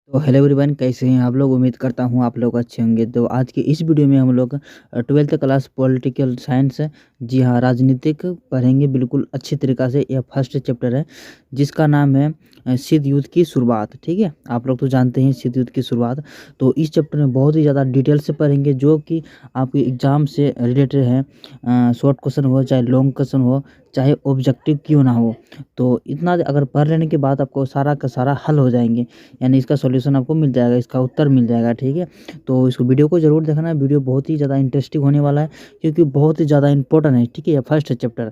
तो hello everyone, कैसे हैं आप लोग। उम्मीद करता हूँ आप लोग अच्छे होंगे। तो आज की इस वीडियो में हम लोग 12th क्लास पॉलिटिकल साइंस, जी हाँ, राजनीतिक पढ़ेंगे बिल्कुल अच्छी तरीक़ा से। यह फर्स्ट चैप्टर है जिसका नाम है शीत युद्ध की शुरुआत। ठीक है, आप लोग तो जानते हैं शीत युद्ध की शुरुआत। तो इस चैप्टर में बहुत ही ज़्यादा डिटेल से पढ़ेंगे जो कि आपके एग्ज़ाम से रिलेटेड है। शॉर्ट क्वेश्चन हो चाहे लॉन्ग क्वेश्चन हो, चाहे ऑब्जेक्टिव क्यों ना हो, तो इतना अगर पढ़ लेने के बाद आपको सारा का सारा हल हो जाएंगे, यानी इसका सॉल्यूशन आपको मिल जाएगा, इसका उत्तर मिल जाएगा। ठीक है, तो इसको वीडियो को ज़रूर देखना। वीडियो बहुत ही ज़्यादा इंटरेस्टिंग होने वाला है क्योंकि बहुत ही ज़्यादा इंपॉर्टेंट है। ठीक है, ये फर्स्ट चैप्टर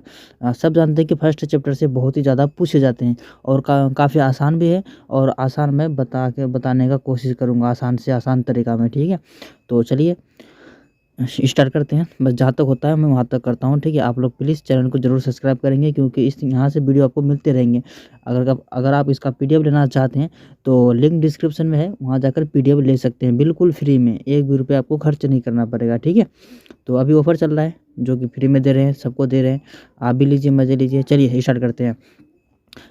सब जानते हैं कि फर्स्ट चैप्टर से बहुत ही ज़्यादा पूछे जाते हैं और काफ़ी आसान भी है। और आसान मैं बताने का कोशिश करूँगा, आसान से आसान तरीका में। ठीक है, तो चलिए स्टार्ट करते हैं। बस जहाँ तक होता है मैं वहाँ तक करता हूँ। ठीक है, आप लोग प्लीज़ चैनल को ज़रूर सब्सक्राइब करेंगे क्योंकि इस यहाँ से वीडियो आपको मिलते रहेंगे। अगर आप इसका पीडीएफ लेना चाहते हैं तो लिंक डिस्क्रिप्शन में है, वहाँ जाकर पीडीएफ ले सकते हैं बिल्कुल फ्री में। एक भी रुपये आपको खर्च नहीं करना पड़ेगा। ठीक है, तो अभी ऑफ़र चल रहा है जो कि फ्री में दे रहे हैं, सबको दे रहे हैं। आप भी लीजिए, मज़े लीजिए। चलिए स्टार्ट करते हैं।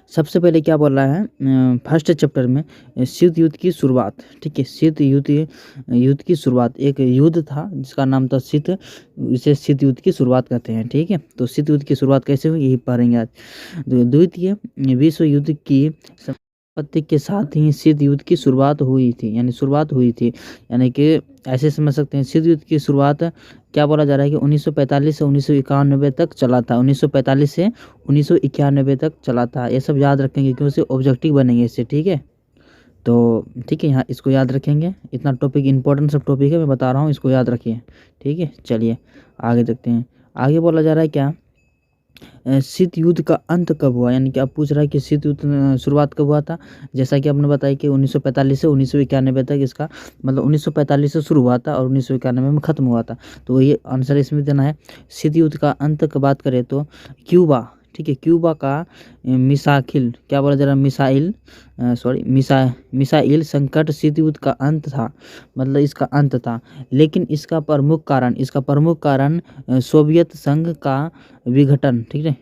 सबसे पहले क्या बोल रहा है फर्स्ट चैप्टर में शीत युद्ध की शुरुआत। ठीक है, शीत युद्ध की शुरुआत। एक युद्ध था जिसका नाम था शीत, इसे शीत युद्ध की शुरुआत कहते हैं। ठीक है, तो शीत युद्ध की शुरुआत कैसे हुई यही पढ़ेंगे आज। द्वितीय विश्व युद्ध की समाप्ति के साथ ही शीत युद्ध की शुरुआत हुई थी, यानी कि ऐसे समझ सकते हैं शीत युद्ध की शुरुआत क्या बोला जा रहा है कि 1945 से 1991 तक चला था। 1945 से 1991 तक चला था। ये सब याद रखेंगे क्योंकि ऑब्जेक्टिव बनेंगे इससे। ठीक है, तो ठीक है, यहाँ इसको याद रखेंगे। इतना टॉपिक इंपॉर्टेंट सब टॉपिक है, मैं बता रहा हूँ, इसको याद रखिए। ठीक है, चलिए आगे देखते हैं। आगे बोला जा रहा है क्या, शीत युद्ध का अंत कब हुआ, यानी कि आप पूछ रहा है कि शीत युद्ध शुरुआत कब हुआ था। जैसा कि आपने बताया कि 1945 से 1991 तक, इसका मतलब 1945 से शुरू हुआ था और 1991 में ख़त्म हुआ था। तो ये आंसर इसमें देना है। शीत युद्ध का अंत की बात करें तो क्यूबा, ठीक है, क्यूबा का मिसाइल क्या बोला जा रहा है, मिसाइल संकट शीत युद्ध का अंत था, मतलब इसका अंत था। लेकिन इसका प्रमुख कारण सोवियत संघ का विघटन, ठीक है,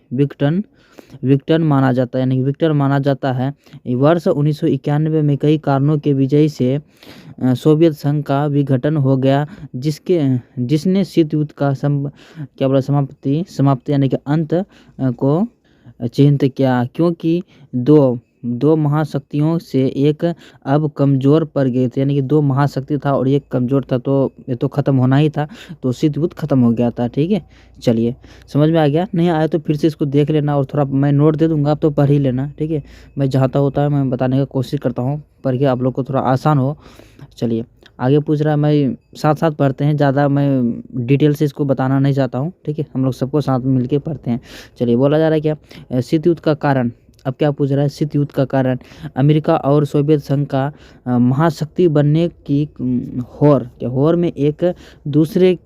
विघटन माना जाता है, यानी विघटन माना जाता है। वर्ष 1991 में कई कारणों के विजय से सोवियत संघ का विघटन हो गया, जिसने शीत युद्ध का समाप्ति यानी कि अंत को चिह्नित किया, क्योंकि दो महाशक्तियों से एक अब कमज़ोर पड़ गए थे, यानी कि दो महाशक्ति था और एक कमज़ोर था, तो ये तो ख़त्म होना ही था, तो शीत युद्ध ख़त्म हो गया था। ठीक है, चलिए समझ में आ गया। नहीं आया तो फिर से इसको देख लेना और थोड़ा मैं नोट दे दूंगा, आप तो पढ़ ही लेना। ठीक है, मैं जहाँ तक होता है मैं बताने की कोशिश करता हूँ, पढ़ के आप लोग को थोड़ा आसान हो। चलिए आगे पूछ रहा है, मैं साथ साथ पढ़ते हैं, ज़्यादा मैं डिटेल से इसको बताना नहीं चाहता हूँ। ठीक है, हम लोग सबको साथ में मिलके पढ़ते हैं। चलिए बोला जा रहा है क्या, शीत युद्ध का कारण। अब क्या पूछ रहा है, शीत युद्ध का कारण अमेरिका और सोवियत संघ का महाशक्ति बनने की होड़ में एक दूसरे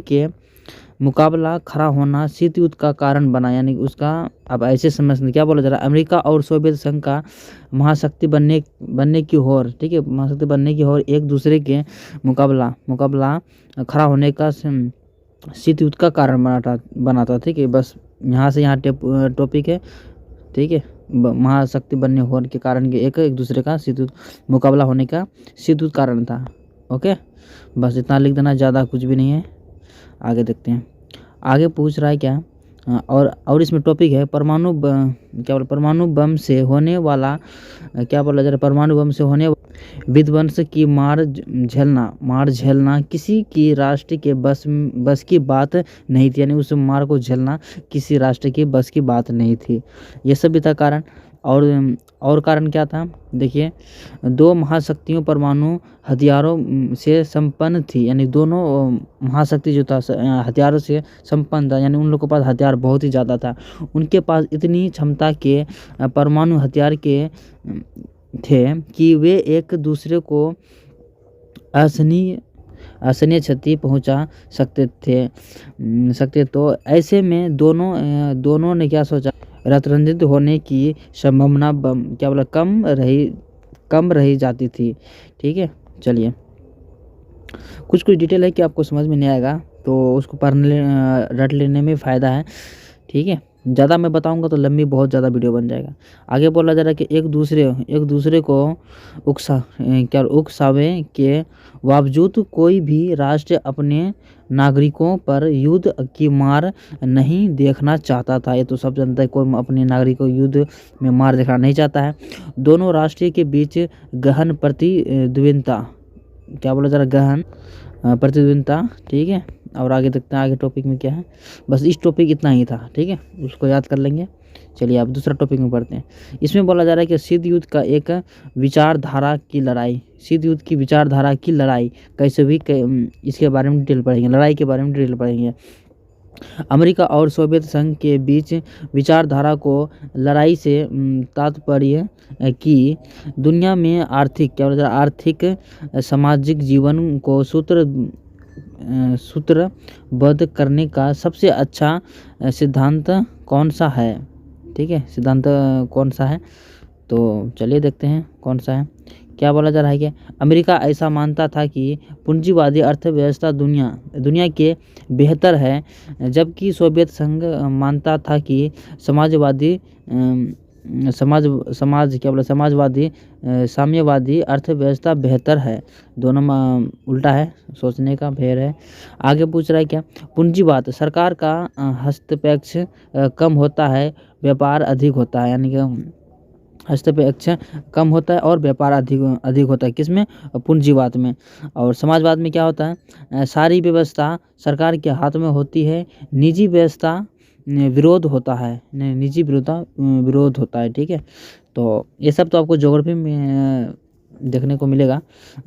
के मुकाबला खड़ा होना शीत युद्ध का कारण बना, यानी उसका अब ऐसे समझते क्या बोला जा रहा है, अमेरिका और सोवियत संघ का महाशक्ति बनने की होड़, ठीक है, महाशक्ति बनने की होड़ एक दूसरे के मुकाबला खड़ा होने का शीत युद्ध का कारण बना था। ठीक है, बस यहाँ से यहाँ टॉपिक है। ठीक है, महाशक्ति बनने होने के कारण के एक दूसरे का शीत युद्ध मुकाबला होने का शीत युद्ध कारण था। ओके, बस इतना लिख देना, ज़्यादा कुछ भी नहीं है। आगे देखते हैं। आगे पूछ रहा है क्या, और इसमें टॉपिक है परमाणु बम से होने वाला, क्या बोला जा रहा है, परमाणु बम से होने विध्वंस की मार झेलना किसी की राष्ट्र के बस की बात नहीं थी, यानी उस मार को झेलना किसी राष्ट्र की बस की बात नहीं थी। ये सब भी था कारण। और कारण क्या था, देखिए, दो महाशक्तियों परमाणु हथियारों से संपन्न थी, यानी दोनों महाशक्ति जो था हथियारों से संपन्न था, यानी उन लोगों के पास हथियार बहुत ही ज़्यादा था। उनके पास इतनी क्षमता के परमाणु हथियार के थे कि वे एक दूसरे को असहनीय क्षति पहुंचा सकते। तो ऐसे में दोनों ने क्या सोचा, रत्नरंजित होने की संभावना कम रही जाती थी। ठीक है, चलिए कुछ डिटेल है कि आपको समझ में नहीं आएगा तो उसको रट लेने में फ़ायदा है। ठीक है, ज़्यादा मैं बताऊंगा तो लंबी बहुत ज़्यादा वीडियो बन जाएगा। आगे बोला जा रहा है कि एक दूसरे को उकसावे के बावजूद कोई भी राष्ट्र अपने नागरिकों पर युद्ध की मार नहीं देखना चाहता था। ये तो सब जानता है, कोई अपने नागरिकों को युद्ध में मार देखना नहीं चाहता है। दोनों राष्ट्र के बीच गहन प्रतिद्वंद्विता, क्या बोला जा रहा है, गहन प्रतिद्वंद्विता, ठीक है। और आगे देखते हैं आगे टॉपिक में क्या है। बस इस टॉपिक इतना ही था, ठीक है, उसको याद कर लेंगे। चलिए अब दूसरा टॉपिक में पढ़ते हैं। इसमें बोला जा रहा है कि शीत युद्ध का एक विचारधारा की लड़ाई, शीत युद्ध की विचारधारा की लड़ाई कैसे हुई, इसके बारे में डिटेल पढ़ेंगे, लड़ाई के बारे में डिटेल पढ़ेंगे। अमेरिका और सोवियत संघ के बीच विचारधारा को लड़ाई से तात्पर्य कि दुनिया में आर्थिक, क्या बोला जा रहा है, आर्थिक सामाजिक जीवन को सूत्रबद्ध करने का सबसे अच्छा सिद्धांत कौन सा है, ठीक है, सिद्धांत कौन सा है। तो चलिए देखते हैं कौन सा है। क्या बोला जा रहा है कि अमेरिका ऐसा मानता था कि पूंजीवादी अर्थव्यवस्था दुनिया के बेहतर है, जबकि सोवियत संघ मानता था कि समाजवादी क्या बोला, समाजवादी साम्यवादी अर्थव्यवस्था बेहतर है। दोनों उल्टा है, सोचने का भेद है। आगे पूछ रहा है क्या, पूंजीवाद सरकार का हस्तक्षेप कम होता है, व्यापार अधिक होता है, यानी कि हस्तक्षेप कम होता है और व्यापार अधिक होता है, किसमें, पूंजीवाद में। और समाजवाद में क्या होता है, सारी व्यवस्था सरकार के हाथ में होती है, निजी व्यवस्था विरोध होता है, निजी विरोध होता है, ठीक है। तो ये सब तो आपको ज्योग्राफी में देखने को मिलेगा,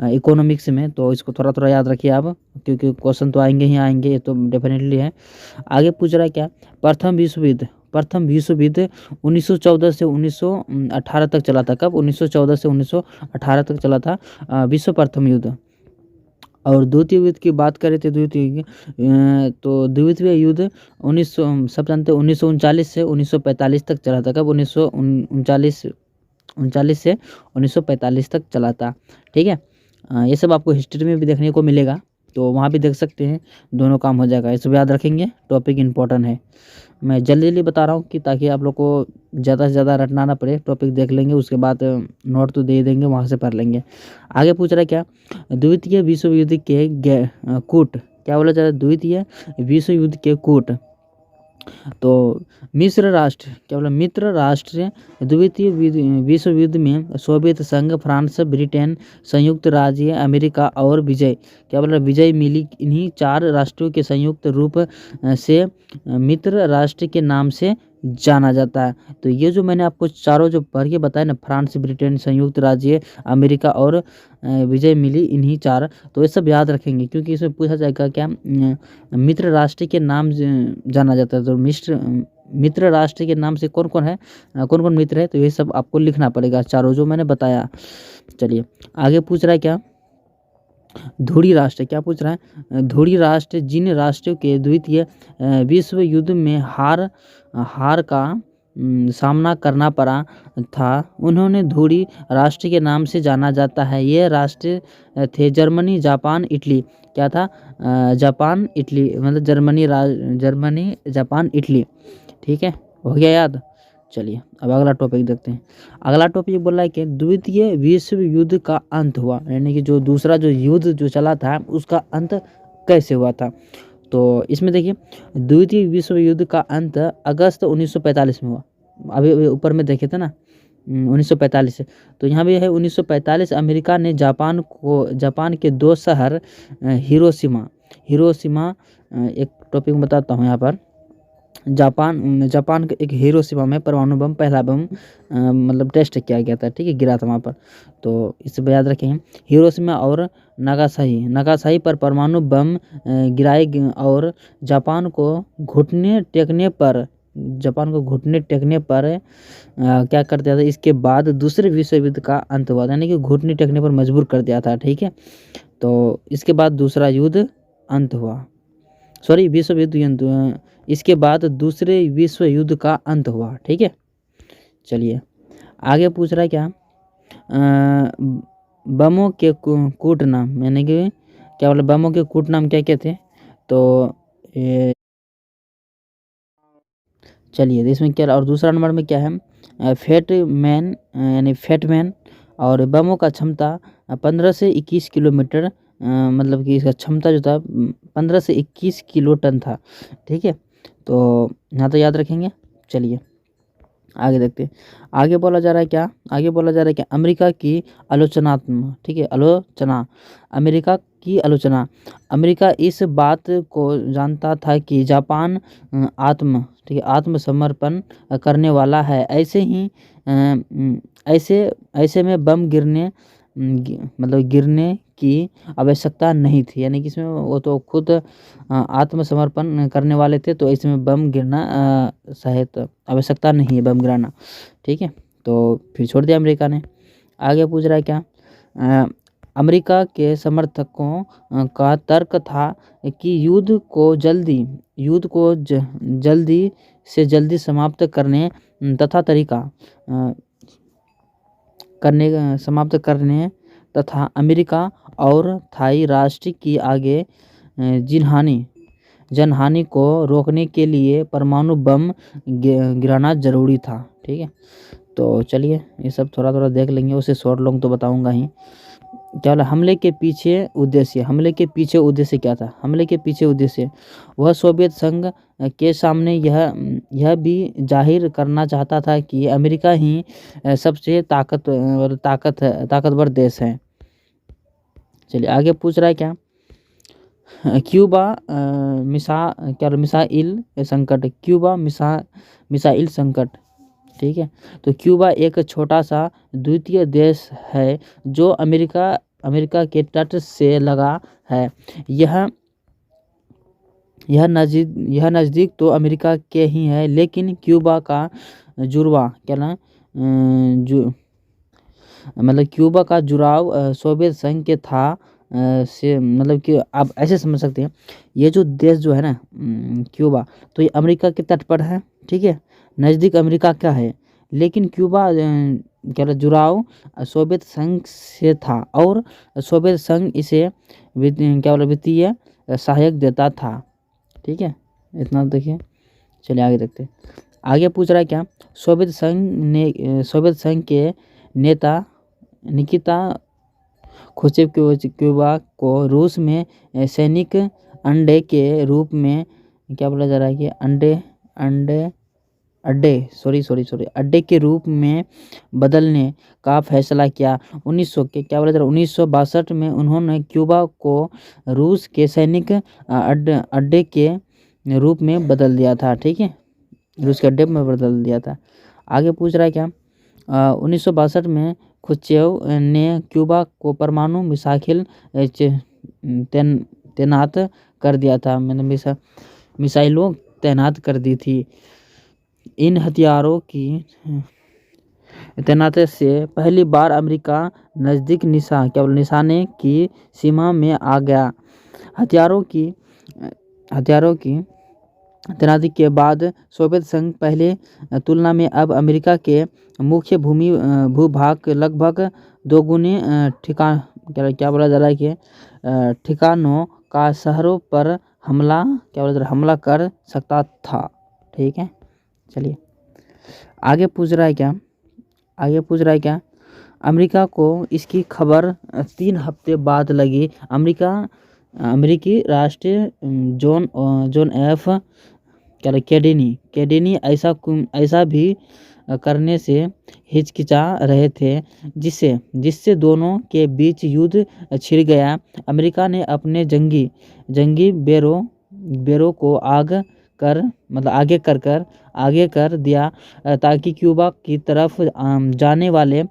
इकोनॉमिक्स में, तो इसको थोड़ा थोड़ा याद रखिए आप, क्योंकि क्वेश्चन तो आएंगे ही आएंगे, ये तो डेफिनेटली है। आगे पूछ रहा है क्या, प्रथम विश्व युद्ध 1914 से 1918 तक चला था। कब, 1914 से 1918 तक चला था विश्व प्रथम युद्ध। और द्वितीय युद्ध की बात करें तो द्वितीय युद्ध 1900, सब जानते हैं, 1939 से 1945 तक चला था। कब, 1939 से 1945 तक चला था, ठीक है। ये सब आपको हिस्ट्री में भी देखने को मिलेगा, तो वहाँ भी देख सकते हैं, दोनों काम हो जाएगा। ये सब याद रखेंगे, टॉपिक इम्पोर्टेंट है। मैं जल्दी जल्दी बता रहा हूँ कि ताकि आप लोग को ज़्यादा से ज़्यादा रटना ना पड़े, टॉपिक देख लेंगे, उसके बाद नोट तो दे देंगे, वहाँ से पढ़ लेंगे। आगे पूछ रहा है क्या, द्वितीय विश्व युद्ध के कूट, क्या बोला जा रहा है, द्वितीय विश्व युद्ध के कूट। तो मित्र राष्ट्र द्वितीय विश्व युद्ध में सोवियत संघ, फ्रांस, ब्रिटेन, संयुक्त राज्य अमेरिका और क्या बोला, विजय मिली, इन्हीं 4 राष्ट्रों के संयुक्त रूप से मित्र राष्ट्र के नाम से जाना जाता है। तो ये जो मैंने आपको चारों जो पढ़ के बताया ना, फ्रांस, ब्रिटेन, संयुक्त राज्य अमेरिका और विजय मिली, इन्हीं 4, तो ये सब याद रखेंगे, क्योंकि इसमें पूछा जाएगा क्या, मित्र राष्ट्र के नाम जाना जाता है। तो मित्र राष्ट्र के नाम से कौन कौन है, कौन कौन मित्र है, तो ये सब आपको लिखना पड़ेगा, चारों जो मैंने बताया। चलिए आगे पूछ रहा है क्या, धुरी राष्ट्र, क्या पूछ रहा है, धुरी राष्ट्र जिन राष्ट्रों के द्वितीय विश्व युद्ध में हार का सामना करना पड़ा था, उन्होंने धुरी राष्ट्र के नाम से जाना जाता है। ये राष्ट्र थे जर्मनी, जापान, इटली। क्या था, जापान, इटली, मतलब जर्मनी, जापान, इटली, ठीक है, हो गया याद। चलिए अब अगला टॉपिक देखते हैं। अगला टॉपिक बोल रहा है कि द्वितीय विश्व युद्ध का अंत हुआ, यानी कि जो दूसरा जो युद्ध जो चला था उसका अंत कैसे हुआ था। तो इसमें देखिए, द्वितीय विश्व युद्ध का अंत अगस्त 1945 में हुआ। अभी ऊपर में देखे थे ना 1945 से, तो यहाँ भी है 1945। अमेरिका ने जापान के 2 शहर हिरोशिमा, एक टॉपिक में बताता हूँ यहाँ पर। जापान के एक हिरोशिमा में परमाणु बम, पहला बम मतलब टेस्ट किया गया था, ठीक है, गिरा था वहाँ पर। तो इस पर याद रखें, हिरोशिमा और नागासाकी पर परमाणु बम गिराए और जापान को घुटने टेकने पर क्या कर दिया था। इसके बाद दूसरे विश्व युद्ध का अंत हुआ, यानी कि घुटने टेकने पर मजबूर कर दिया था, ठीक है। तो इसके बाद दूसरा युद्ध अंत हुआ, सॉरी विश्व युद्ध, इसके बाद दूसरे विश्व युद्ध का अंत हुआ, ठीक है। चलिए आगे पूछ रहा है क्या, बमों के कूट नाम, यानी कि क्या बोला, बमों के कूट नाम क्या क्या थे। तो चलिए तो इसमें क्या, और दूसरा नंबर में क्या है, फेट मैन यानी फेट मैन और बमों का क्षमता 15 से 21 किलोमीटर, मतलब कि इसका क्षमता जो था 15 से 21 किलो टन था। ठीक है, तो यहाँ तो याद रखेंगे। चलिए आगे देखते हैं। आगे बोला जा रहा है क्या, आगे बोला जा रहा है कि अमेरिका की आलोचनात्मक, ठीक है, आलोचना, अमेरिका की आलोचना। अमेरिका इस बात को जानता था कि जापान ठीक है, आत्मसमर्पण करने वाला है। ऐसे ही ऐसे ऐसे में बम मतलब गिरने की आवश्यकता नहीं थी, यानी कि इसमें वो तो खुद आत्मसमर्पण करने वाले थे, तो इसमें बम गिरना सहित आवश्यकता नहीं है बम गिराना। ठीक है, तो फिर छोड़ दिया अमेरिका ने। आगे पूछ रहा है क्या, अमेरिका के समर्थकों का तर्क था कि युद्ध को जल्दी से जल्दी समाप्त करने तथा समाप्त करने तथा अमेरिका और थाई राष्ट्र की आगे जनहानि को रोकने के लिए परमाणु बम गिराना जरूरी था। ठीक है, तो चलिए ये सब थोड़ा थोड़ा देख लेंगे, उसे शॉर्ट लॉन्ग तो बताऊंगा ही। क्या बोला, हमले के पीछे उद्देश्य क्या था। हमले के पीछे उद्देश्य, वह सोवियत संघ के सामने यह भी जाहिर करना चाहता था कि अमेरिका ही सबसे ताकतवर देश है। चलिए आगे पूछ रहा है क्या, मिसाइल संकट। ठीक है, तो क्यूबा एक छोटा सा द्वीपीय देश है जो अमेरिका के तट से लगा है। यह नज़दीक तो अमेरिका के ही है, लेकिन क्यूबा का जुड़वा क्या ना मतलब क्यूबा का जुड़ाव सोवियत संघ के था से, मतलब कि आप ऐसे समझ सकते हैं, ये जो देश जो है ना क्यूबा, तो ये अमेरिका के तट पर है। ठीक है, नज़दीक अमेरिका का है, लेकिन क्यूबा क्या जुड़ाव सोवियत संघ से था और सोवियत संघ इसे वित्तीय सहायक देता था। ठीक है, इतना देखिए। चलिए आगे देखते हैं। आगे पूछ रहा है क्या, सोवियत संघ के नेता निकिता खुश्चेव क्यूबा को रूस में सैनिक अड्डे के रूप में क्या बोला जा रहा है कि अड्डे के रूप में बदलने का फैसला किया। 1962 में उन्होंने क्यूबा को रूस के सैनिक अड्डे के रूप में बदल दिया था। ठीक है, रूस के अड्डे में बदल दिया था। आगे पूछ रहा है क्या, 1962 में खुश्चेव ने क्यूबा को परमाणु मिसाइल तैनात कर दिया था, मतलब मिसाइलों तैनात कर दी थी। इन हथियारों की तैनाती से पहली बार अमेरिका नज़दीक निशाने की सीमा में आ गया। हथियारों की तैनाती के बाद सोवियत संघ पहले तुलना में अब अमेरिका के मुख्य भूभाग के लगभग दोगुने क्या बोला जा रहा है कि ठिकानों का शहरों पर हमला कर सकता था। ठीक है, चलिए आगे पूछ रहा है क्या, अमेरिका को इसकी खबर 3 हफ्ते बाद लगी। अमेरिकी राष्ट्रीय जॉन एफ कैडेनी ऐसा भी करने से हिचकिचा रहे थे, जिससे दोनों के बीच युद्ध छिड़ गया। अमेरिका ने अपने जंगी बेरों को आगे कर दिया ताकि क्यूबा की तरफ जाने वाले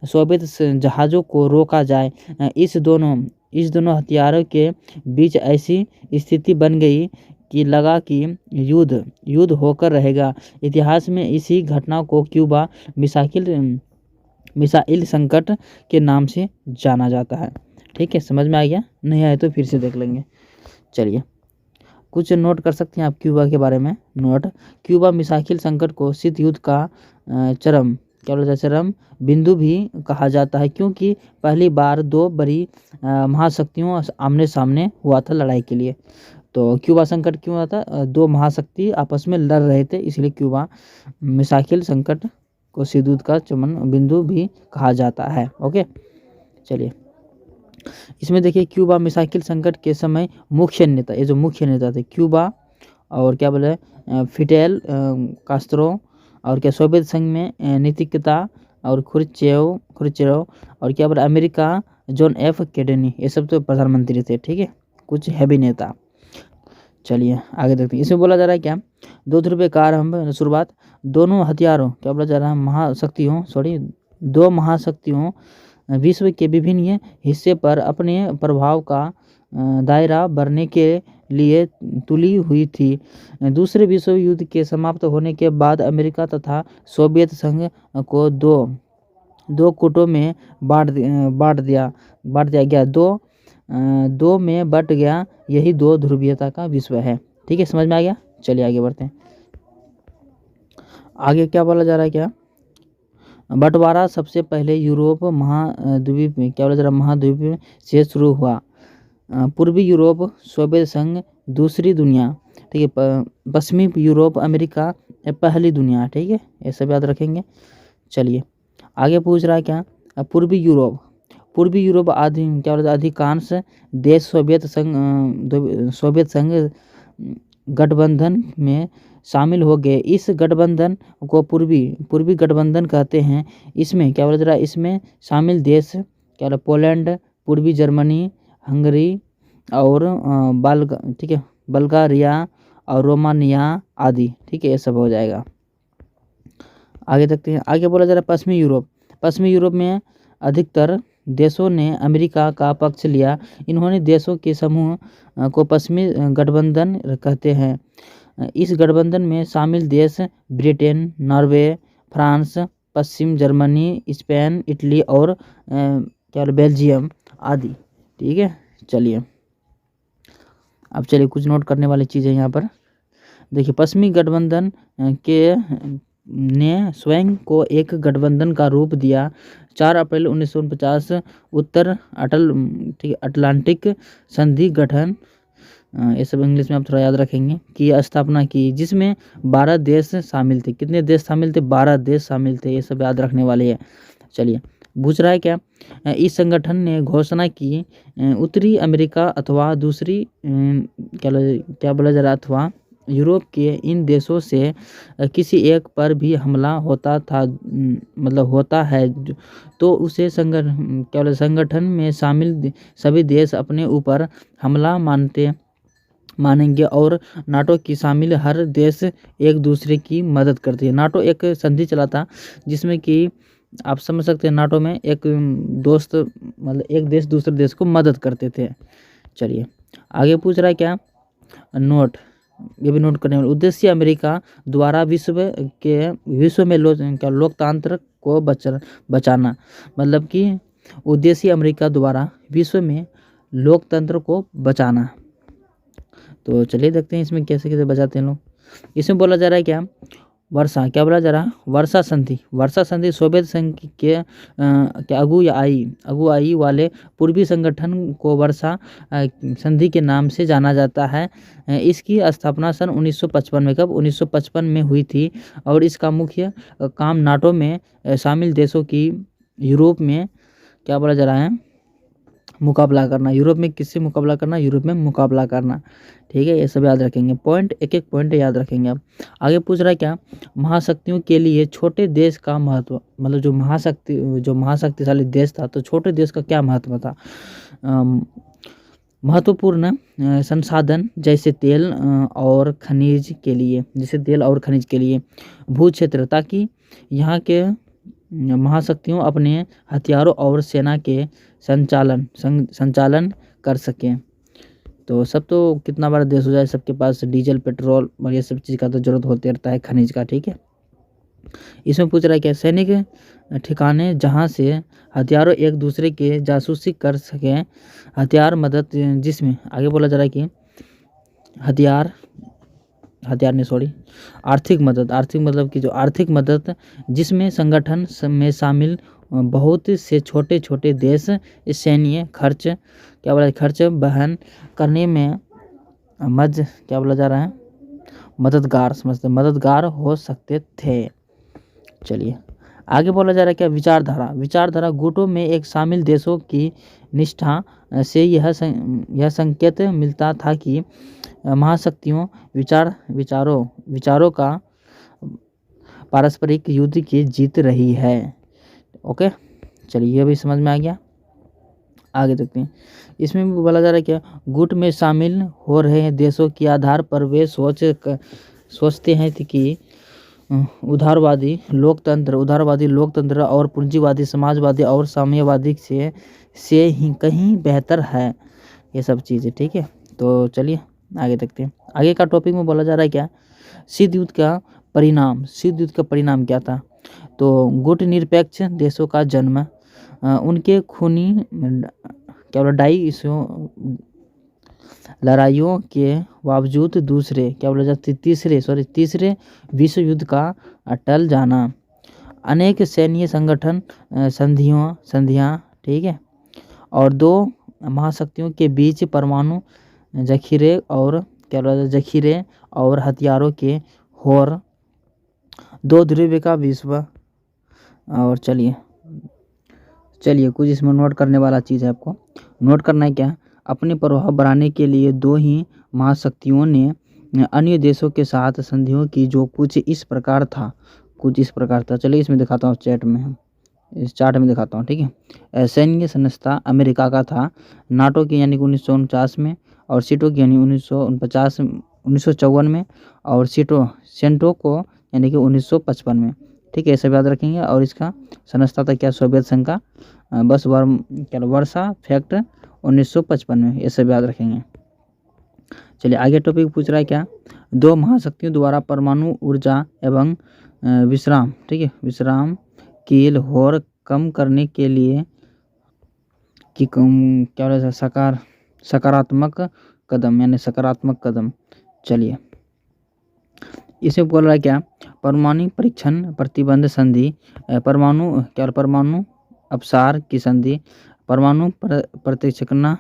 सोवियत जहाज़ों को रोका जाए। इस दोनों हथियारों के बीच ऐसी स्थिति बन गई कि लगा कि युद्ध होकर रहेगा। इतिहास में इसी घटना को क्यूबा मिसाइल संकट के नाम से जाना जाता है। ठीक है, समझ में आ गया? नहीं आया तो फिर से देख लेंगे। चलिए कुछ नोट कर सकते हैं आप क्यूबा के बारे में। नोट, क्यूबा मिसाइल संकट को शीत युद्ध का चरम बिंदु भी कहा जाता है, क्योंकि पहली बार 2 बड़ी महाशक्तियों आमने सामने हुआ था लड़ाई के लिए। तो क्यूबा संकट क्यों आता? दो महाशक्ति आपस में लड़ रहे थे, इसलिए क्यूबा मिसाइल संकट को शीतयुद्ध का चरम बिंदु भी कहा जाता है। ओके, चलिए इसमें देखिए क्यूबा मिसाइल संकट के समय मुख्य नेता, ये जो मुख्य नेता थे क्यूबा और क्या बोले फिडेल कास्त्रो, और क्या सोवियत संघ में निकिता और खुरुश्चेव और क्या बोले अमेरिका जॉन एफ केनेडी, ये सब तो प्रधानमंत्री थे। ठीक है, कुछ हैवी नेता। चलिए आगे देखते हैं। इसमें बोला जा रहा है क्या, दो ध्रुवीय कार हम शुरुआत दोनों हथियारों, क्या बोला जा रहा है, दो महाशक्तियों विश्व के विभिन्न हिस्से पर अपने प्रभाव का दायरा बढ़ने के लिए तुली हुई थी। दूसरे विश्व युद्ध के समाप्त होने के बाद अमेरिका तथा सोवियत संघ को दो गुटों में बांट दिया गया, दो में बट गया। यही दो ध्रुवीयता का विश्व है। ठीक है, समझ में आ गया। चलिए आगे बढ़ते हैं। आगे क्या बोला जा रहा है, क्या बंटवारा सबसे पहले यूरोप महाद्वीप में, क्या बोला जा रहा है, महाद्वीप से शुरू हुआ। पूर्वी यूरोप सोवियत संघ दूसरी दुनिया, ठीक है, पश्चिमी यूरोप अमेरिका पहली दुनिया। ठीक है, ये सब याद रखेंगे। चलिए आगे पूछ रहा है क्या, पूर्वी यूरोप आदि क्या बोलते अधिकांश देश सोवियत संघ गठबंधन में शामिल हो गए। इस गठबंधन को पूर्वी गठबंधन कहते हैं। इसमें क्या बोला जा रहा है, इसमें शामिल देश क्या बोला, पोलैंड, पूर्वी जर्मनी, हंगरी और ठीक है, बल्गारिया और रोमानिया आदि। ठीक है, ये सब हो जाएगा। आगे देखते हैं। आगे बोला जा रहा है पश्चिमी यूरोप में अधिकतर देशों ने अमेरिका का पक्ष लिया। इन्होंने देशों के समूह को पश्चिमी गठबंधन कहते हैं। इस गठबंधन में शामिल देश ब्रिटेन, नॉर्वे, फ्रांस, पश्चिम जर्मनी, स्पेन, इटली और क्या बेल्जियम आदि। ठीक है, चलिए अब चलिए कुछ नोट करने वाली चीज़ें यहाँ पर देखिए। पश्चिमी गठबंधन के ने स्वयं को एक गठबंधन का रूप दिया। 4 अप्रैल 1949 उत्तर अटलांटिक संधि गठन, ये सब इंग्लिश में आप थोड़ा याद रखेंगे, की स्थापना की, जिसमें 12 देश शामिल थे। कितने देश शामिल थे? 12 देश शामिल थे। ये सब याद रखने वाले हैं। चलिए पूछ रहा है क्या, इस संगठन ने घोषणा की उत्तरी अमेरिका अथवा दूसरी क्या बोला जा रहा, अथवा यूरोप के इन देशों से किसी एक पर भी हमला होता था, मतलब होता है, तो उसे संगठन में शामिल सभी देश अपने ऊपर हमला मानेंगे और नाटो की शामिल हर देश एक दूसरे की मदद करती है। नाटो एक संधि चला था जिसमें कि आप समझ सकते हैं, नाटो में एक दोस्त मतलब एक देश दूसरे देश को मदद करते थे। चलिए आगे पूछ रहा है क्या, ये भी नोट करने वाले उद्देश्य अमेरिका द्वारा विश्व में लोकतंत्र को बचाना, मतलब कि उद्देश्य अमेरिका द्वारा विश्व में लोकतंत्र को बचाना। तो चलिए देखते हैं इसमें कैसे कैसे बचाते हैं लोग। इसमें बोला जा रहा है क्या, क्या बोला जा रहा है, वर्षा संधि सोवियत संघ के अगुवाई वाले पूर्वी संगठन को वर्षा संधि के नाम से जाना जाता है। इसकी स्थापना सन 1955 में, कब 1955 में हुई थी, और इसका मुख्य काम नाटो में शामिल देशों की यूरोप में क्या बोला जा रहा है, मुकाबला करना। यूरोप में किससे मुकाबला करना? यूरोप में मुकाबला करना। ठीक है, ये सब याद रखेंगे, पॉइंट एक एक पॉइंट याद रखेंगे आप। आगे पूछ रहा है क्या, महाशक्तियों के लिए छोटे देश का महत्व, मतलब जो महाशक्तिशाली देश था तो छोटे देश का क्या महत्व था? महत्वपूर्ण संसाधन जैसे तेल और खनिज के लिए, भू क्षेत्र, ताकि यहाँ के महाशक्तियों अपने हथियारों और सेना के संचालन कर सकें। तो सब तो कितना बड़ा देश हो जाए, सबके पास डीजल, पेट्रोल और ये सब चीज़ का तो जरूरत होते रहता है, खनिज का। ठीक है, इसमें पूछ रहा है क्या, सैनिक ठिकाने जहां से हथियारों एक दूसरे के जासूसी कर सकें, हथियार मदद, जिसमें आगे बोला जा रहा है कि आर्थिक मदद जिसमें संगठन में शामिल बहुत से छोटे देश सैन्य खर्च वहन करने में क्या बोला जा रहा है, मददगार, समझते मददगार हो सकते थे। चलिए आगे बोला जा रहा है क्या, विचारधारा। विचारधारा गुटों में एक शामिल देशों की निष्ठा से यह संकेत मिलता था कि महाशक्तियों विचारों का पारस्परिक युद्ध की जीत रही है। ओके, चलिए ये भी समझ में आ गया। आगे देखते हैं, इसमें भी बोला जा रहा है क्या, गुट में शामिल हो रहे देशों के आधार पर वे सोचते हैं कि उदारवादी लोकतंत्र और पूंजीवादी समाजवादी और साम्यवादी से ही कहीं बेहतर है ये सब चीज़ें। ठीक है, तो चलिए आगे देखते हैं। आगे का टॉपिक में बोला जा रहा है क्या, शीत युद्ध का परिणाम क्या था। तो गुट निरपेक्ष देशों का जन्म, उनके खूनी क्या बोला डाई लड़ाइयों के बावजूद तीसरे विश्व युद्ध का टल जाना, अनेक सैन्य संगठन संधियां, ठीक है, और दो महाशक्तियों के बीच परमाणु जखीरे और हथियारों के होर, दो ध्रुव का विश्व। और चलिए कुछ इसमें नोट करने वाला चीज़ है, आपको नोट करना है क्या, अपने प्रभाव बढ़ाने के लिए दो ही महाशक्तियों ने अन्य देशों के साथ संधियों की, जो कुछ इस प्रकार था। चलिए इसमें दिखाता हूँ, इस चार्ट में दिखाता हूँ। ठीक है, सैन्य संस्था अमेरिका का था, नाटो की यानी कि 1949 में, और सीटो की यानी 1954 में, और सेंटो को यानी कि 1955 में। ठीक है, सब याद रखेंगे। और इसका संस्था था क्या, सोवियत संघ का, बस वर्षा फैक्ट 1955 में, ये सब याद रखेंगे। चलिए आगे टॉपिक पूछ रहा है क्या, दो महाशक्तियों द्वारा परमाणु ऊर्जा एवं विश्राम की लाहौर कम करने के लिए सकारात्मक कदम। चलिए इसमें बोल रहा है क्या, परमाणु परीक्षण प्रतिबंध संधि, परमाणु अपसार की संधि, परमाणु प्रतिक्षकना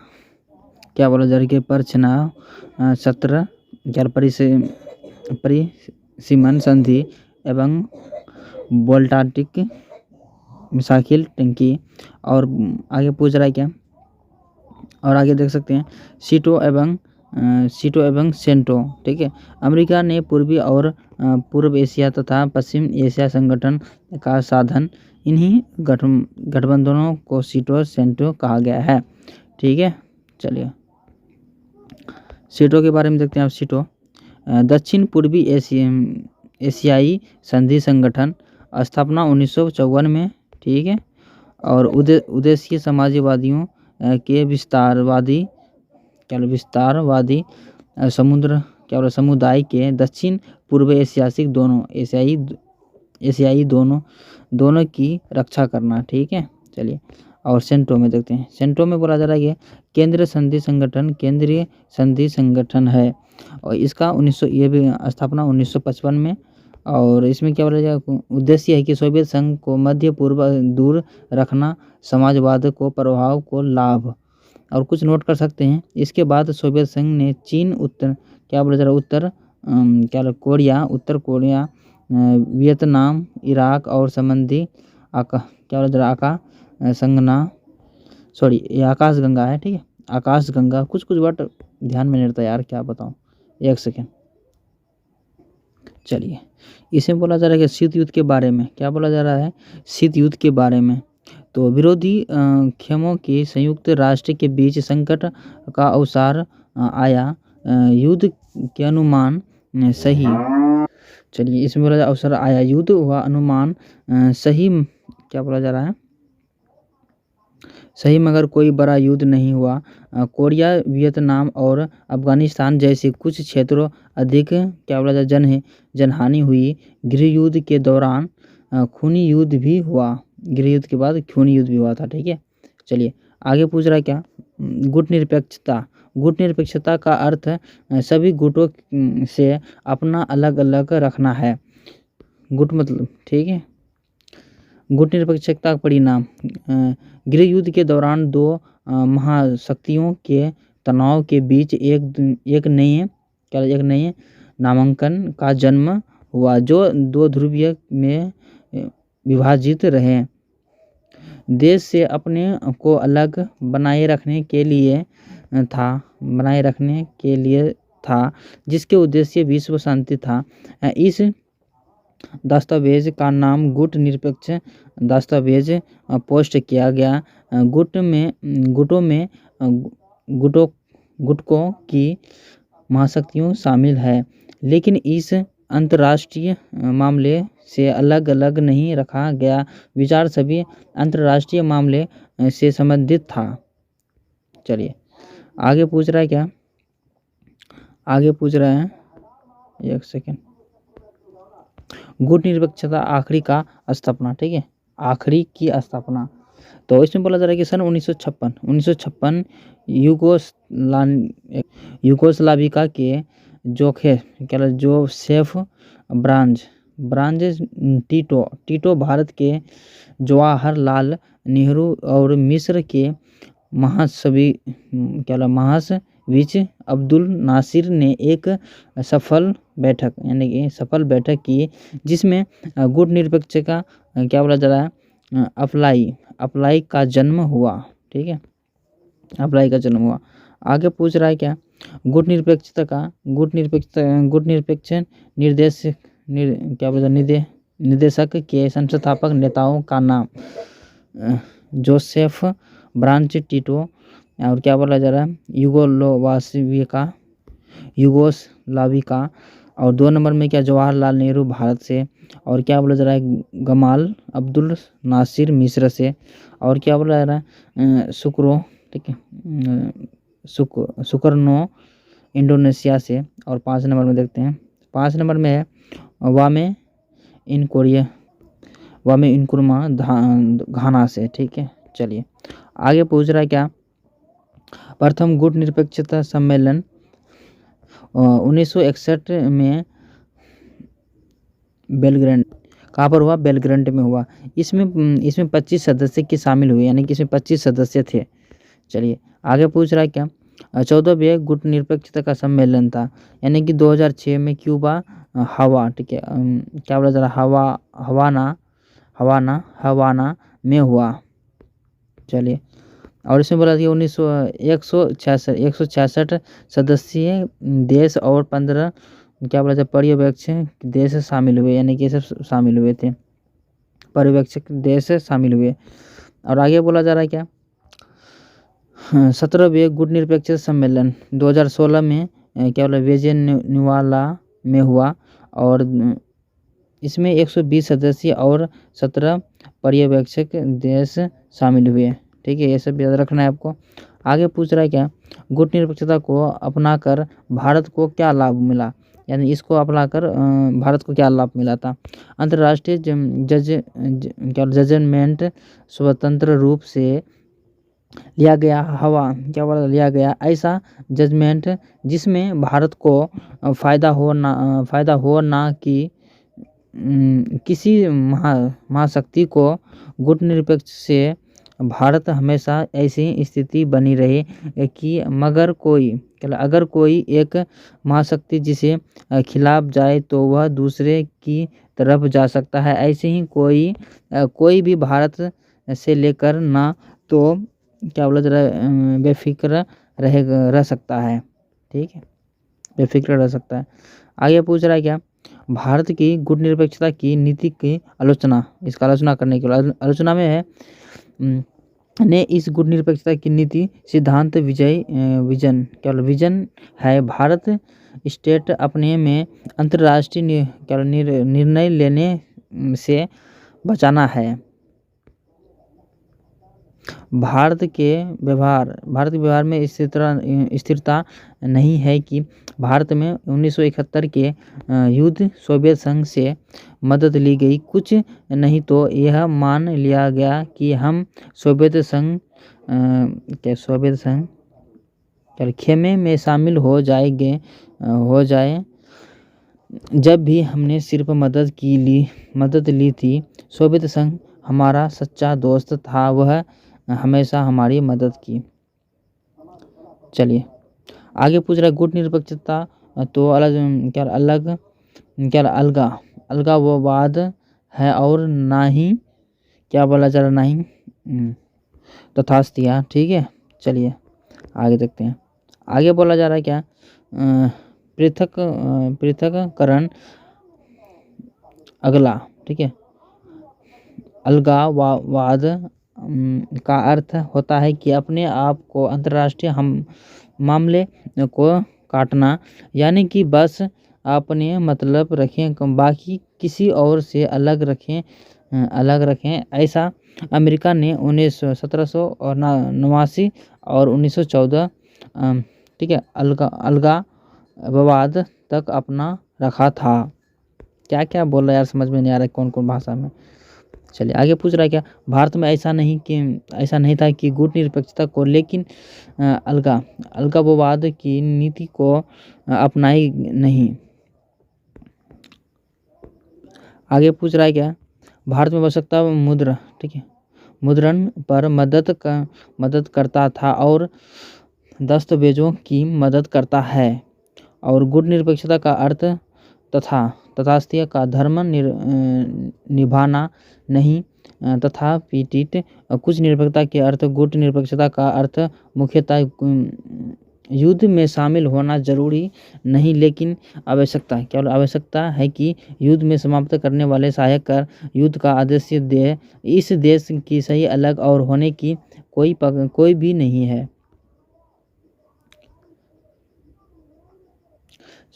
क्या बोला जा रहा है, परछना सत्र परिसीमन संधि एवं वोल्टाटिक मिसाइल टंकी। और आगे पूछ रहा है क्या, और आगे देख सकते हैं, सीटो एवं सेंटो। ठीक है, अमेरिका ने पूर्वी और पूर्व एशिया तथा पश्चिम एशिया संगठन का साधन, इन्हीं गठबंधनों को सीटो सेंटो कहा गया है। ठीक है, चलिए सीटो के बारे में देखते हैं। आप सीटो दक्षिण पूर्वी एशियाई संधि संगठन, स्थापना 1954 में। ठीक है, और उद्देश्य समाजवादियों के विस्तारवादी समुदाय के दक्षिण पूर्व एशियाई दोनों की रक्षा करना। ठीक है, चलिए और सेंटो में देखते हैं। सेंटो में बोला जा रहा है कि केंद्रीय संधि संगठन है, और इसका ये भी स्थापना 1955 में। और इसमें क्या बोला जाएगा, उद्देश्य है कि सोवियत संघ को मध्य पूर्व दूर रखना, समाजवाद को प्रभाव को लाभ। और कुछ नोट कर सकते हैं, इसके बाद सोवियत संघ ने चीन, उत्तर कोरिया, वियतनाम, इराक और संबंधी आकाशगंगा है। ठीक है, आकाशगंगा, कुछ वर्ड ध्यान में नहीं रहता यार, क्या बताऊँ, एक सेकेंड। चलिए इसमें बोला जा रहा है कि शीत युद्ध के बारे में, क्या बोला जा रहा है, शीत युद्ध के बारे में। तो विरोधी खेमों के संयुक्त राष्ट्र के बीच संकट का अवसर आया, युद्ध के अनुमान सही। चलिए इसमें बोला जा अवसर आया, युद्ध हुआ, अनुमान सही, क्या बोला जा रहा है, सही, मगर कोई बड़ा युद्ध नहीं हुआ। कोरिया, वियतनाम और अफगानिस्तान जैसे कुछ क्षेत्रों अधिक क्या बोला जाए जनहानि हुई। गृह युद्ध के दौरान खूनी युद्ध भी हुआ, गृह युद्ध के बाद खूनी युद्ध भी हुआ था। ठीक है, चलिए आगे पूछ रहा है क्या, गुट निरपेक्षता का अर्थ सभी गुटों से अपना अलग अलग रखना है। गुट मतलब, ठीक है, गुट निरपेक्षता का परिणाम, गृह युद्ध के दौरान दो महाशक्तियों के तनाव के बीच एक नए नामांकन का जन्म हुआ जो दो ध्रुवीय में विभाजित रहे। देश से अपने को अलग बनाए रखने के लिए था जिसके उद्देश्य विश्व शांति था। इस दस्तावेज का नाम गुट निरपेक्ष दस्तावेज पोस्ट किया गया। गुटों की महाशक्तियों शामिल है, लेकिन इस अंतर्राष्ट्रीय मामले से अलग अलग नहीं रखा गया। विचार सभी अंतर्राष्ट्रीय मामले से संबंधित था। चलिए आगे पूछ रहा है क्या, आगे पूछ रहा है, एक सेकेंड। गुट निरपेक्षता आखिरी का स्थापना, ठीक है, आखिरी की स्थापना। तो इसमें बोला जा रहा है कि सन 1956 यूगोस्लाविया के जोसेफ ब्रांज टीटो, भारत के जवाहरलाल नेहरू और मिस्र के महासविच अब्दुल नासिर ने एक सफल बैठक की जिसमें गुट निरपेक्ष का क्या बोला जा रहा है, अप्लाई का जन्म हुआ, ठीक है, अप्लाई का जन्म हुआ। आगे पूछ रहा है क्या, गुट निरपेक्ष निदेशक के संस्थापक नेताओं का नाम जोसेफ ब्रांच टीटो, और क्या बोला जा रहा है, यूगोस्लाविया, और 2 नंबर में क्या, जवाहरलाल नेहरू भारत से, और क्या बोला जा रहा है, गमाल अब्दुल नासिर मिस्र से, और क्या बोला जा रहा है, सुकर्नो इंडोनेशिया से, और 5 नंबर में देखते हैं, 5 नंबर में है वामे इनकुरमा घाना से, ठीक है। चलिए आगे पूछ रहा है क्या, प्रथम गुट निरपेक्षता सम्मेलन 1961 में बेलग्रेड, कहाँ पर हुआ, बेलग्रेड में हुआ। इसमें 25 सदस्य की शामिल हुए, यानी कि इसमें 25 सदस्य थे। चलिए आगे पूछ रहा है क्या, 14वें गुट निरपेक्षता का सम्मेलन था, यानी कि 2006 में क्यूबा ठीक है, क्या बोला जा रहा, हवाना में हुआ। चलिए, और इसमें बोला कि 166 सदस्यीय देश और 15 क्या बोला जाए, पर्यवेक्षक देश शामिल हुए, यानी कि सब शामिल हुए थे, पर्यवेक्षक देश शामिल हुए। और आगे बोला जा रहा है क्या, 17वें गुट निरपेक्ष सम्मेलन 2016 में क्या बोला, वेनेजुएला में हुआ, और इसमें 120 सदस्य और 17 पर्यवेक्षक देश शामिल हुए, ठीक है, ये सब याद रखना है आपको। आगे पूछ रहा है क्या, गुट निरपेक्षता को अपनाकर भारत को क्या लाभ मिला, यानी इसको अपनाकर भारत को क्या लाभ मिला था। अंतर्राष्ट्रीय जजमेंट स्वतंत्र रूप से लिया गया ऐसा जजमेंट जिसमें भारत को फायदा हो ना कि किसी महाशक्ति को। गुट निरपेक्ष से भारत हमेशा ऐसी स्थिति बनी रहे कि अगर कोई एक महाशक्ति जिसे खिलाफ जाए तो वह दूसरे की तरफ जा सकता है। ऐसे ही कोई भी भारत से लेकर ना तो क्या बोला जा रहा है, बेफिक्र रह सकता है, ठीक है, बेफिक्र रह सकता है। आगे पूछ रहा है क्या, भारत की गुट निरपेक्षता की नीति की आलोचना, इसका आलोचना करने के लिए आलोचना में है ने इस गुट निरपेक्षता की नीति सिद्धांत विजन है। भारत स्टेट अपने में अंतर्राष्ट्रीय निर्णय लेने से बचाना है। भारत के व्यवहार में स्थिरता नहीं है कि भारत में 1971 के युद्ध सोवियत संघ से मदद ली गई, कुछ नहीं तो यह मान लिया गया कि हम सोवियत संघ खेमे में शामिल हो जाए। जब भी हमने सिर्फ मदद ली थी, सोवियत संघ हमारा सच्चा दोस्त था, वह हमेशा हमारी मदद की। चलिए आगे पूछ रहा है गुट निरपेक्षता तो अलगाववाद है और ना ही क्या बोला जा रहा, ना ही तथास्थिया। ठीक है, चलिए आगे देखते हैं। आगे बोला जा रहा है क्या, पृथककरण अगला। ठीक है, अलगाववाद का अर्थ होता है कि अपने आप को अंतर्राष्ट्रीय मामले को काटना, यानी कि बस अपने मतलब रखें, बाकी किसी और से अलग रखें। ऐसा अमेरिका ने 1789 और 1914 ठीक है अलगाववाद तक अपना रखा था। क्या क्या बोल रहा है यार, समझ में नहीं आ रहा है कौन कौन भाषा में। चलिए आगे पूछ रहा है क्या, भारत में ऐसा नहीं था कि गुट निरपेक्षता को, लेकिन अलगाववाद की नीति को अपनाई नहीं। आगे पूछ रहा है क्या, भारत में आवश्यकता मुद्रा, ठीक है, मुद्रण पर मदद करता था और दस्तावेजों की मदद करता है। और गुट निरपेक्षता का अर्थ तथास्थिय का धर्म निभाना नहीं। तथापिटित कुछ निरपेक्षता के अर्थ गुट निरपेक्षता का अर्थ मुख्यतः युद्ध में शामिल होना जरूरी नहीं, लेकिन केवल आवश्यकता है कि युद्ध में समाप्त करने वाले सहायक कर युद्ध का आदेश दे। इस देश की सही अलग और होने की कोई भी नहीं है।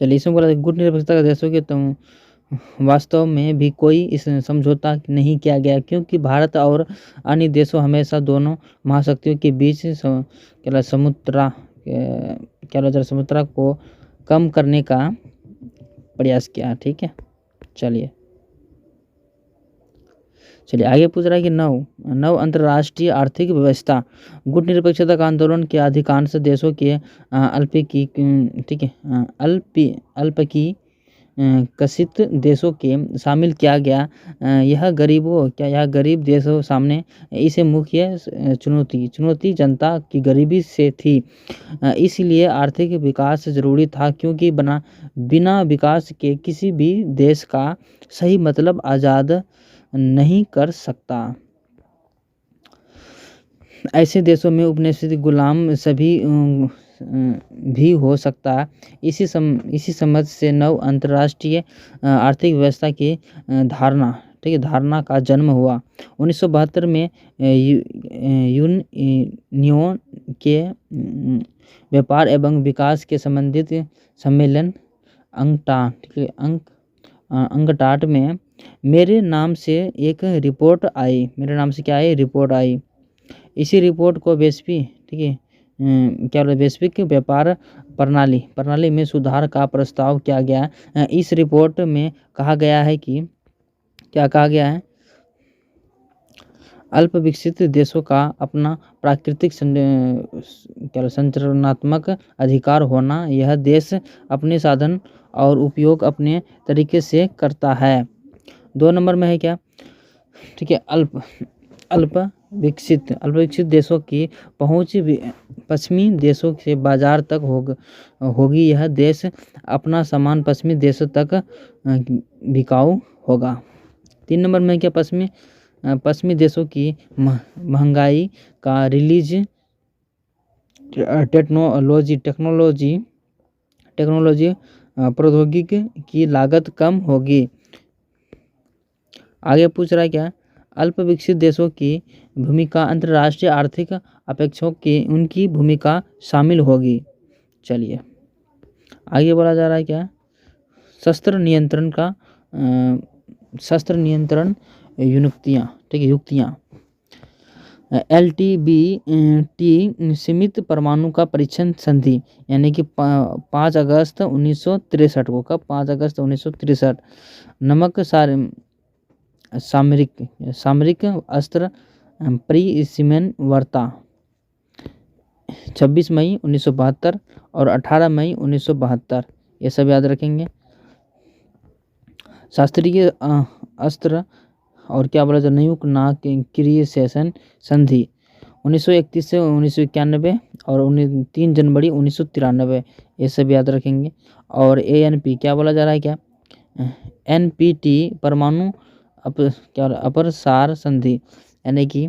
चलिए इसमें बोला गुट निरपेक्षता का देशों के वास्तव में भी कोई इस समझौता नहीं किया गया, क्योंकि भारत और अन्य देशों हमेशा दोनों महाशक्तियों के बीच समुद्रा को कम करने का प्रयास किया। ठीक है, चलिए आगे पूछ रहा है कि नव अंतर्राष्ट्रीय आर्थिक व्यवस्था। गुट निरपेक्षता का आंदोलन के अधिकांश देशों के अल्पविकसित देशों के शामिल किया गया। यह गरीब देशों सामने इसे मुख्य चुनौती जनता की गरीबी से थी। इसलिए आर्थिक विकास जरूरी था, क्योंकि बिना विकास के किसी भी देश का सही मतलब आज़ाद नहीं कर सकता। ऐसे देशों में उपनिवेशी गुलाम सभी भी हो सकता है। इसी समझ से नव अंतर्राष्ट्रीय आर्थिक व्यवस्था की धारणा का जन्म हुआ। 1972 में यूनियन के व्यापार एवं विकास के संबंधित सम्मेलन अंगटाट में मेरे नाम से एक रिपोर्ट आई। इसी रिपोर्ट को वैश्विक व्यापार प्रणाली में सुधार का प्रस्ताव किया गया। इस रिपोर्ट में कहा गया है कि अल्प विकसित देशों का अपना प्राकृतिक संरचनात्मक अधिकार होना। यह देश अपने साधन और उपयोग अपने तरीके से करता है। 2 नंबर में है क्या, ठीक है, अल्प विकसित देशों की पहुंच पश्चिमी देशों से बाजार तक होगी। यह देश अपना सामान पश्चिमी देशों तक बिकाऊ होगा। 3 नंबर में क्या, पश्चिमी देशों की महंगाई का रिलीज टेक्नोलॉजी प्रौद्योगिकी की लागत कम होगी। आगे पूछ रहा है क्या, अल्प विकसित देशों की भूमिका अंतर्राष्ट्रीय आर्थिक अपेक्षाओं की उनकी भूमिका शामिल होगी। चलिए आगे बोला जा रहा है क्या, शस्त्र नियंत्रण युक्तियाँ। LTBT सीमित परमाणु का परीक्षण संधि, यानी कि 5 अगस्त 1963 को, कब 5 अगस्त 1963, नमक सामरिक अस्त्र परिसीमन वार्ता 26 मई 1972 और 18 मई 1972, ये सब याद रखेंगे। शास्त्रीय अस्त्र और क्या बोला जाए, न्यूक्लियर संधि 1931 से 1991 और 3 जनवरी 1993, ये सब याद रखेंगे। और ANP क्या बोला जा रहा है, क्या NPT परमाणु अपसार संधि, यानी कि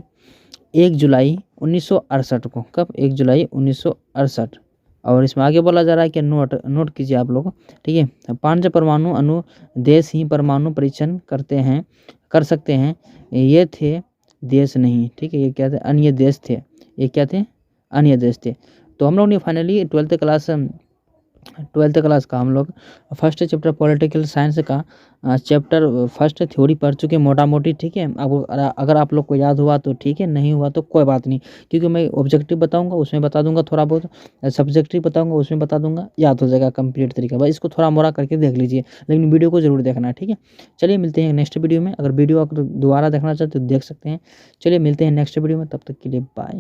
1 जुलाई 1968 को, कब 1 जुलाई 1968। और इसमें आगे बोला जा रहा है कि नोट कीजिए आप लोग, ठीक है। 5 परमाणु अणु देश ही परमाणु परीक्षण कर सकते हैं, ये थे देश नहीं, ठीक है। ये क्या थे, अन्य देश थे, ये क्या थे, अन्य देश थे। तो हम लोग ने फाइनली 12th क्लास का हम लोग फर्स्ट चैप्टर पॉलिटिकल साइंस का चैप्टर फर्स्ट थ्योरी पढ़ चुके मोटा मोटी, ठीक है। अगर आप लोग को याद हुआ तो ठीक है, नहीं हुआ तो कोई बात नहीं, क्योंकि मैं ऑब्जेक्टिव बताऊंगा उसमें बता दूंगा, थोड़ा बहुत सब्जेक्टिव बताऊंगा उसमें बता दूंगा, याद हो जाएगा कंप्लीट तरीका। बस इसको थोड़ा मोड़ा करके देख लीजिए, लेकिन वीडियो को जरूर देखना है, ठीक है। चलिए मिलते हैं नेक्स्ट वीडियो में। अगर वीडियो दोबारा देखना चाहते तो देख सकते हैं। चलिए मिलते हैं नेक्स्ट वीडियो में, तब तक के लिए बाय।